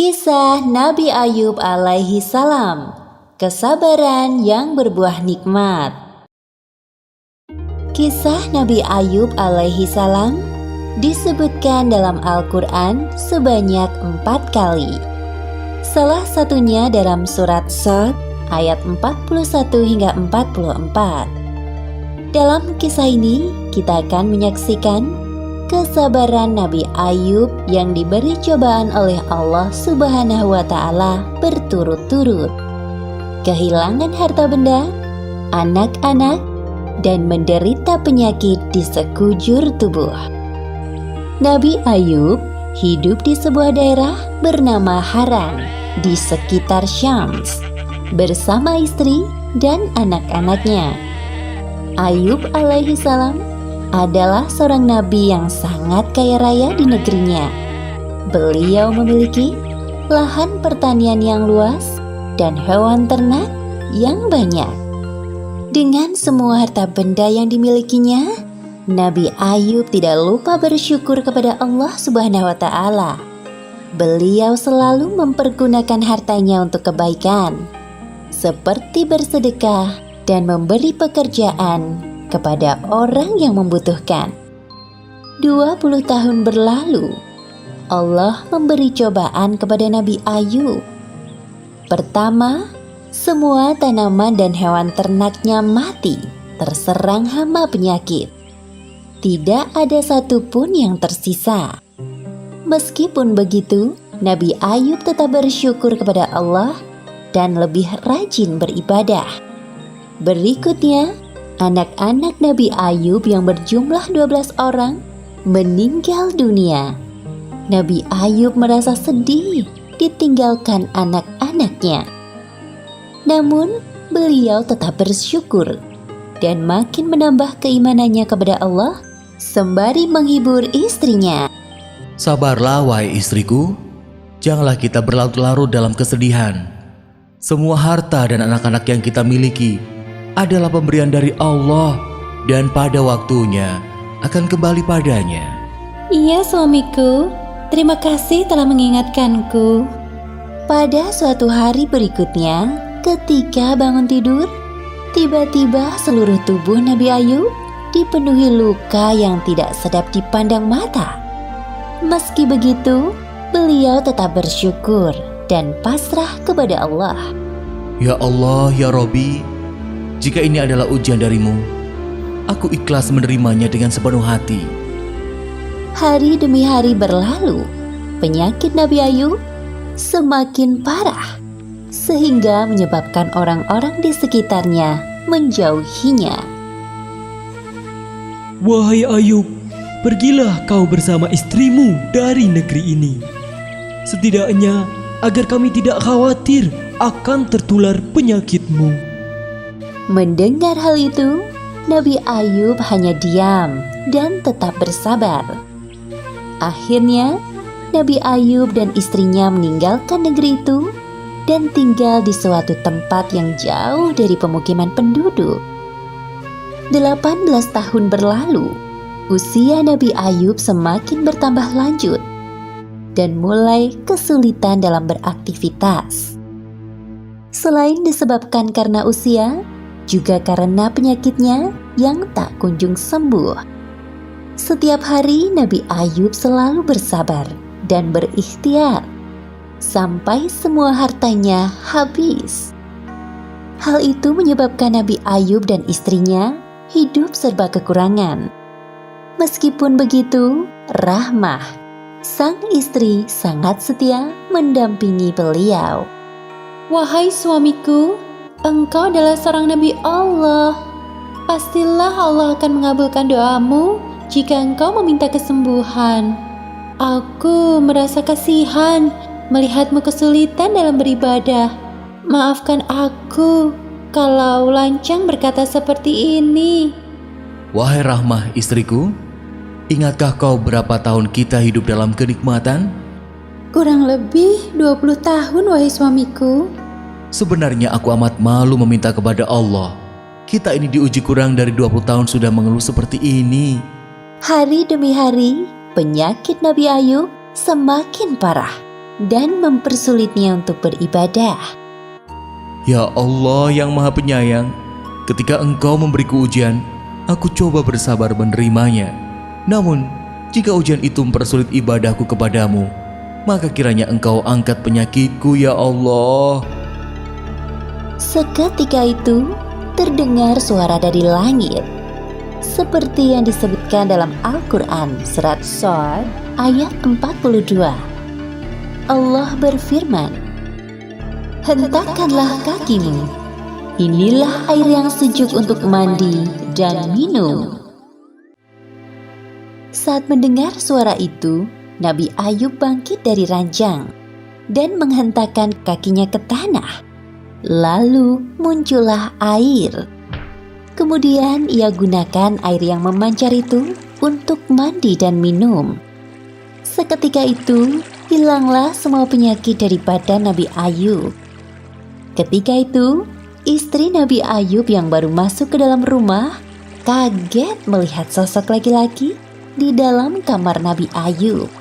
Kisah Nabi Ayub alaihi salam, kesabaran yang berbuah nikmat. Kisah Nabi Ayub alaihi salam disebutkan dalam Al-Quran sebanyak 4 kali. Salah satunya dalam surat Shad ayat 41 hingga 44. Dalam kisah ini kita akan menyaksikan kesabaran Nabi Ayub yang diberi cobaan oleh Allah Subhanahu wa Ta'ala berturut-turut, kehilangan harta benda, anak-anak, dan menderita penyakit di sekujur tubuh. Nabi Ayub hidup di sebuah daerah bernama Haran di sekitar Syams bersama istri dan anak-anaknya. Ayub alaihi salam adalah seorang nabi yang sangat kaya raya di negerinya. Beliau memiliki lahan pertanian yang luas dan hewan ternak yang banyak. Dengan semua harta benda yang dimilikinya, Nabi Ayub tidak lupa bersyukur kepada Allah Subhanahu wa Ta'ala. Beliau selalu mempergunakan hartanya untuk kebaikan, seperti bersedekah dan memberi pekerjaan kepada orang yang membutuhkan. 20 tahun berlalu, Allah memberi cobaan kepada Nabi Ayub. Pertama, semua tanaman dan hewan ternaknya mati, terserang hama penyakit. Tidak ada satupun yang tersisa. Meskipun begitu, Nabi Ayub tetap bersyukur kepada Allah dan lebih rajin beribadah. Berikutnya, anak-anak Nabi Ayub yang berjumlah 12 orang meninggal dunia. Nabi Ayub merasa sedih ditinggalkan anak-anaknya. Namun, beliau tetap bersyukur dan makin menambah keimanannya kepada Allah sembari menghibur istrinya. Sabarlah wahai istriku, janganlah kita berlarut-larut dalam kesedihan. Semua harta dan anak-anak yang kita miliki adalah pemberian dari Allah dan pada waktunya akan kembali padanya. Iya suamiku, terima kasih telah mengingatkanku. Pada suatu hari berikutnya, ketika bangun tidur, tiba-tiba seluruh tubuh Nabi Ayub dipenuhi luka yang tidak sedap dipandang mata. Meski begitu, beliau tetap bersyukur dan pasrah kepada Allah. Ya Allah, ya Robbi, jika ini adalah ujian darimu, aku ikhlas menerimanya dengan sepenuh hati. Hari demi hari berlalu, penyakit Nabi Ayub semakin parah, sehingga menyebabkan orang-orang di sekitarnya menjauhinya. Wahai Ayub, pergilah kau bersama istrimu dari negeri ini. Setidaknya agar kami tidak khawatir akan tertular penyakitmu. Mendengar hal itu, Nabi Ayub hanya diam dan tetap bersabar. Akhirnya, Nabi Ayub dan istrinya meninggalkan negeri itu dan tinggal di suatu tempat yang jauh dari pemukiman penduduk. 18 tahun berlalu, usia Nabi Ayub semakin bertambah lanjut dan mulai kesulitan dalam beraktivitas. Selain disebabkan karena usia, juga karena penyakitnya yang tak kunjung sembuh. Setiap hari Nabi Ayub selalu bersabar dan berikhtiar sampai semua hartanya habis. Hal itu menyebabkan Nabi Ayub dan istrinya hidup serba kekurangan. Meskipun begitu, Rahmah, sang istri, sangat setia mendampingi beliau. Wahai suamiku, engkau adalah seorang Nabi Allah. Pastilah Allah akan mengabulkan doamu jika engkau meminta kesembuhan. Aku merasa kasihan melihatmu kesulitan dalam beribadah. Maafkan aku kalau lancang berkata seperti ini. Wahai Rahmah istriku, ingatkah kau berapa tahun kita hidup dalam kenikmatan? Kurang lebih 20 tahun wahai suamiku. Sebenarnya aku amat malu meminta kepada Allah. Kita ini diuji kurang dari 20 tahun sudah mengeluh seperti ini. Hari demi hari, penyakit Nabi Ayub semakin parah dan mempersulitnya untuk beribadah. Ya Allah yang Maha Penyayang, ketika Engkau memberiku ujian, aku coba bersabar menerimanya. Namun, jika ujian itu mempersulit ibadahku kepadamu, maka kiranya Engkau angkat penyakitku ya Allah. Seketika itu, terdengar suara dari langit. Seperti yang disebutkan dalam Al-Quran surat Shad ayat 42. Allah berfirman, "Hentakkanlah kakimu, inilah air yang sejuk untuk mandi dan minum." Saat mendengar suara itu, Nabi Ayub bangkit dari ranjang dan menghentakkan kakinya ke tanah. Lalu muncullah air. Kemudian ia gunakan air yang memancar itu untuk mandi dan minum. Seketika itu, hilanglah semua penyakit dari badan Nabi Ayub. Ketika itu, istri Nabi Ayub yang baru masuk ke dalam rumah kaget melihat sosok laki-laki di dalam kamar Nabi Ayub.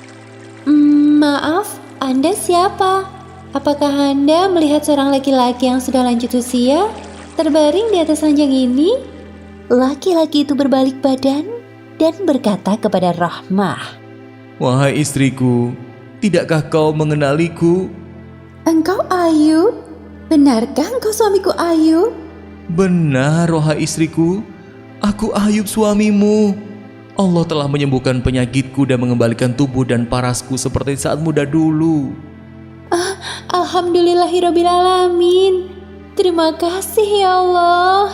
Maaf, Anda siapa? Apakah Anda melihat seorang laki-laki yang sudah lanjut usia terbaring di atas ranjang ini? Laki-laki itu berbalik badan dan berkata kepada Rahmah, Wahai istriku, tidakkah kau mengenaliku? Engkau Ayub? Benarkah engkau suamiku Ayub? Benar, wahai istriku, aku Ayub suamimu. Allah telah menyembuhkan penyakitku dan mengembalikan tubuh dan parasku seperti saat muda dulu. Alhamdulillahirrabbilalamin. Terima kasih ya Allah.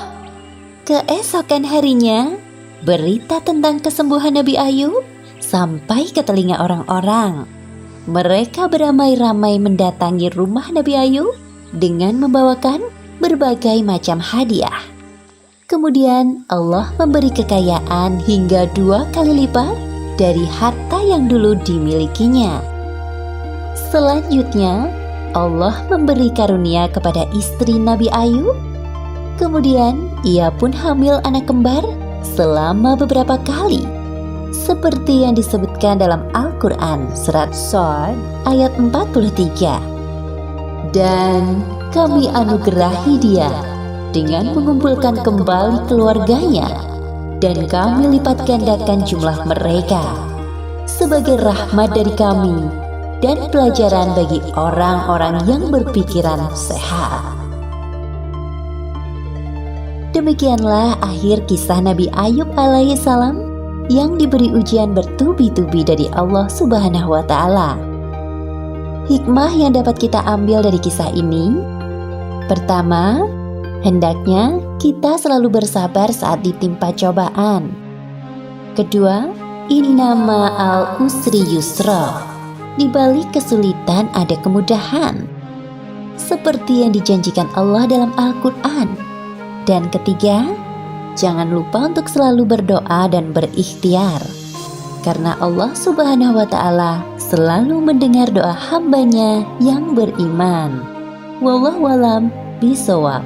keesokan harinya, berita tentang kesembuhan Nabi Ayub sampai ke telinga orang-orang. Mereka beramai-ramai mendatangi rumah Nabi Ayub dengan membawakan berbagai macam hadiah. Kemudian Allah memberi kekayaan hingga 2 kali lipat dari harta yang dulu dimilikinya. Selanjutnya, Allah memberi karunia kepada istri Nabi Ayub. Kemudian ia pun hamil anak kembar selama beberapa kali, seperti yang disebutkan dalam Al-Quran surat Shad ayat 43. Dan kami anugerahi dia dengan mengumpulkan kembali keluarganya, dan kami lipat gandakan jumlah mereka sebagai rahmat dari kami dan pelajaran bagi orang-orang yang berpikiran sehat. Demikianlah akhir kisah Nabi Ayub alaihissalam yang diberi ujian bertubi-tubi dari Allah Subhanahu wa Ta'ala. Hikmah yang dapat kita ambil dari kisah ini: pertama, hendaknya kita selalu bersabar saat ditimpa cobaan. Kedua, inna ma'al usri yusra, di balik kesulitan ada kemudahan, seperti yang dijanjikan Allah dalam Al-Quran. Dan ketiga, jangan lupa untuk selalu berdoa dan berikhtiar, karena Allah Subhanahu wa Ta'ala selalu mendengar doa hambanya yang beriman. Wallahu a'lam bishawab.